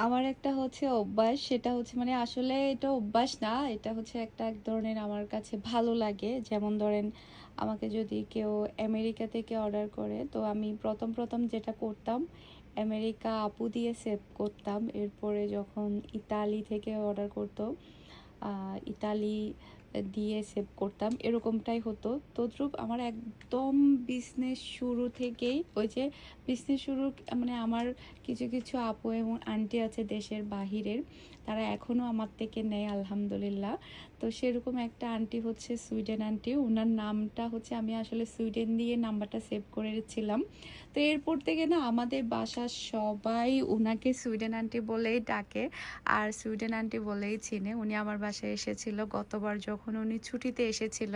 আমার একটা হচ্ছে অভ্যাস, সেটা হচ্ছে মানে আসলে এটা অভ্যাস না, এটা হচ্ছে একটা এক ধরনের আমার কাছে ভালো লাগে। যেমন ধরেন আমাকে যদি কেউ আমেরিকা থেকে অর্ডার করে, তো আমি প্রথম প্রথম যেটা করতাম, আমেরিকা আপু দিয়ে সেভ করতাম। এরপরে যখন ইতালি থেকে অর্ডার করতো, ইতালি দিয়ে সেভ করতাম, এরকমটাই হতো। তদ্রূপ আমার একদম বিজনেস শুরু থেকেই ওই যে বিজনেস শুরু মানে আমার কিছু কিছু আপু এবং আন্টি আছে দেশের বাহিরের, তারা এখনও আমার থেকে নেয় আলহামদুলিল্লাহ। তো সেরকম একটা আন্টি হচ্ছে সুইডেন আন্টি, ওনার নামটা হচ্ছে আমি আসলে সুইডেন দিয়ে নাম্বারটা সেভ করেছিলাম। তো এরপর থেকে না আমাদের বাসার সবাই ওনাকে সুইডেন আন্টি বলেই ডাকে, আর সুইডেন আন্টি বলেই চিনে। উনি আমার বাসায় এসেছিল গতবার যখন উনি ছুটিতে এসেছিল।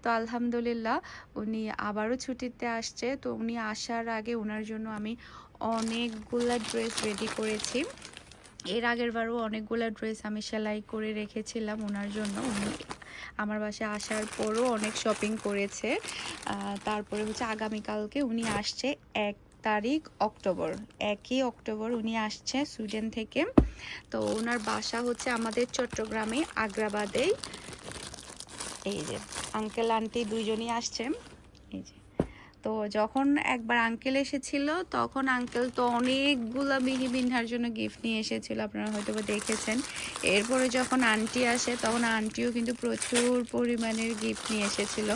তো আলহামদুলিল্লাহ উনি আবারও ছুটিতে আসছে। তো উনি আসার আগে ওনার জন্য আমি অনেকগুলা ড্রেস রেডি করেছি। এর আগের বারও অনেকগুলো ড্রেস আমি সেলাই করে রেখেছিলাম ওনার জন্য। উনি আমার বাসায় আসার পরও অনেক শপিং করেছে। তারপরে হচ্ছে আগামীকালকে উনি আসছে 1 অক্টোবর, 1 অক্টোবর উনি আসছে সুইডেন থেকে। তো ওনার বাসা হচ্ছে আমাদের চট্টগ্রামে আগ্রাবাদেই। এই যে আঙ্কেল আন্টি দুইজনই আসছে। এই যে, তো যখন একবার আঙ্কেল এসেছিল তখন আঙ্কেল তো অনেকগুলা মিহি বিনহার জন্য গিফট নিয়ে এসেছিল, আপনারা হয়তো বা দেখেছেন। এরপরে যখন আন্টি আসে তখন আন্টিও কিন্তু প্রচুর পরিমাণের গিফট নিয়ে এসেছিল।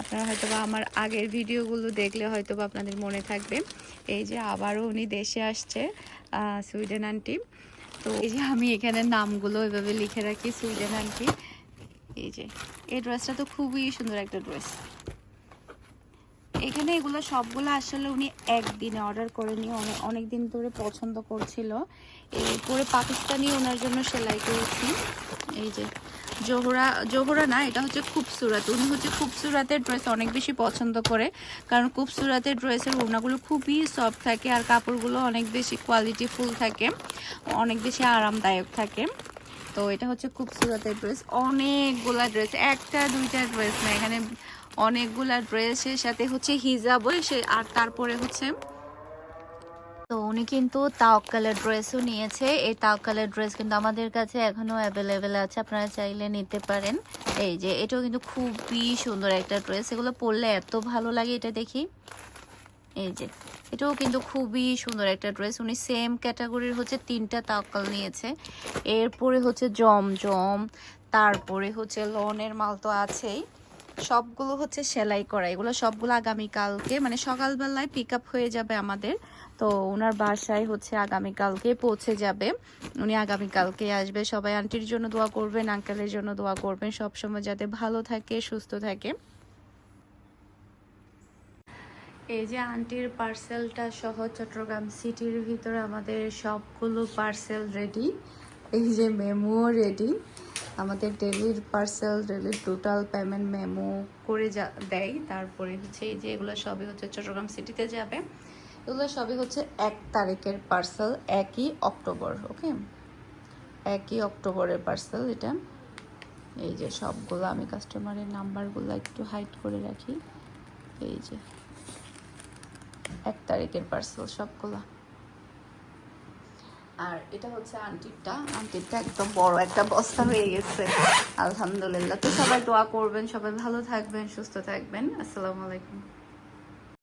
আপনারা হয়তো বা আমার আগের ভিডিওগুলো দেখলে হয়তো বা আপনাদের মনে থাকবে। এই যে আবারও উনি দেশে আসছে, সুইডেন আন্টি। তো এই যে আমি এখানে নামগুলো এভাবে লিখে রাখি, সুইডেন আন্টি। এই যে এই ড্রেসটা তো খুবই সুন্দর একটা ড্রেস। এখানে এগুলো সবগুলো আসলে উনি একদিনে অর্ডার করে নিয়ে অনেক দিন ধরে পছন্দ করছিল। এরপরে পাকিস্তানি ওনার জন্য সেলাই করেছি। এই যে জোহরা না, এটা হচ্ছে খুবসুরাত। উনি হচ্ছে খুবসুরাতের ড্রেস অনেক বেশি পছন্দ করে, কারণ খুবসুরাতের ড্রেসের ওড়নাগুলো খুবই সফট থাকে আর কাপড়গুলো অনেক বেশি কোয়ালিটিফুল থাকে, অনেক বেশি আরামদায়ক থাকে। তো এটা হচ্ছে খুবসুরতের ড্রেস। অনেকগুলা ড্রেস, একটা দুইটা ড্রেস না, এখানে অনেকগুলা ড্রেসের সাথে হচ্ছে হিজাবও সে, আর তারপরে হচ্ছে তো উনি কিন্তু তাওয়াক্কালের ড্রেসও নিয়েছে। এই তাওয়াক্কালের ড্রেস কিন্তু আমাদের কাছে এখনো অ্যাভেলেবেল আছে, আপনারা চাইলে নিতে পারেন। এই যে এটাও কিন্তু খুবই সুন্দর একটা ড্রেস, এগুলো পরলে এত ভালো লাগে। এটা দেখি, এই যে এটাও কিন্তু খুবই সুন্দর একটা ড্রেস। উনি সেম ক্যাটাগরির হচ্ছে 3টা তাওয়াক্কাল নিয়েছে। এরপরে হচ্ছে জমজম, তারপরে হচ্ছে লনের মাল তো আছেই। সবগুলো হচ্ছে সেলাই করা, এগুলো সবগুলো আগামীকালকে মানে সকালবেলায় পিক আপ হয়ে যাবে আমাদের। তো ওনার বাসায় হচ্ছে আগামীকালকে পৌঁছে যাবে, উনি আগামীকালকে আসবে। সবাই আন্টির জন্য দোয়া করবেন, আঙ্কেলের জন্য দোয়া করবেন, সবসময় যাতে ভালো থাকে সুস্থ থাকে। এই যে আন্টির পার্সেলটা সহ চট্টগ্রাম সিটির ভিতরে আমাদের সবগুলো পার্সেল রেডি। এই যে মেমো রেডি, আমাদের ডেলির পার্সেল, ডেলির টোটাল পেমেন্ট মেমো করে দেয়। তারপরে হচ্ছে এই যে এগুলো সবই হচ্ছে চট্টগ্রাম সিটিতে যাবে। এগুলো সবই হচ্ছে 1 তারিখের পার্সেল, 1 অক্টোবর। ওকে, 1 অক্টোবরের পার্সেল এটা। এই যে সবগুলো আমি কাস্টমারের নাম্বারগুলো একটু হাইড করে রাখি। এই যে 1 তারিখের পার্সেল সবগুলো। আর এটা হচ্ছে আন্টিরটা একদম বড় একটা বস্তা হয়ে গেছে আলহামদুলিল্লাহ। তো সবাই দোয়া করবেন, সবাই ভালো থাকবেন, সুস্থ থাকবেন। আসসালামু আলাইকুম।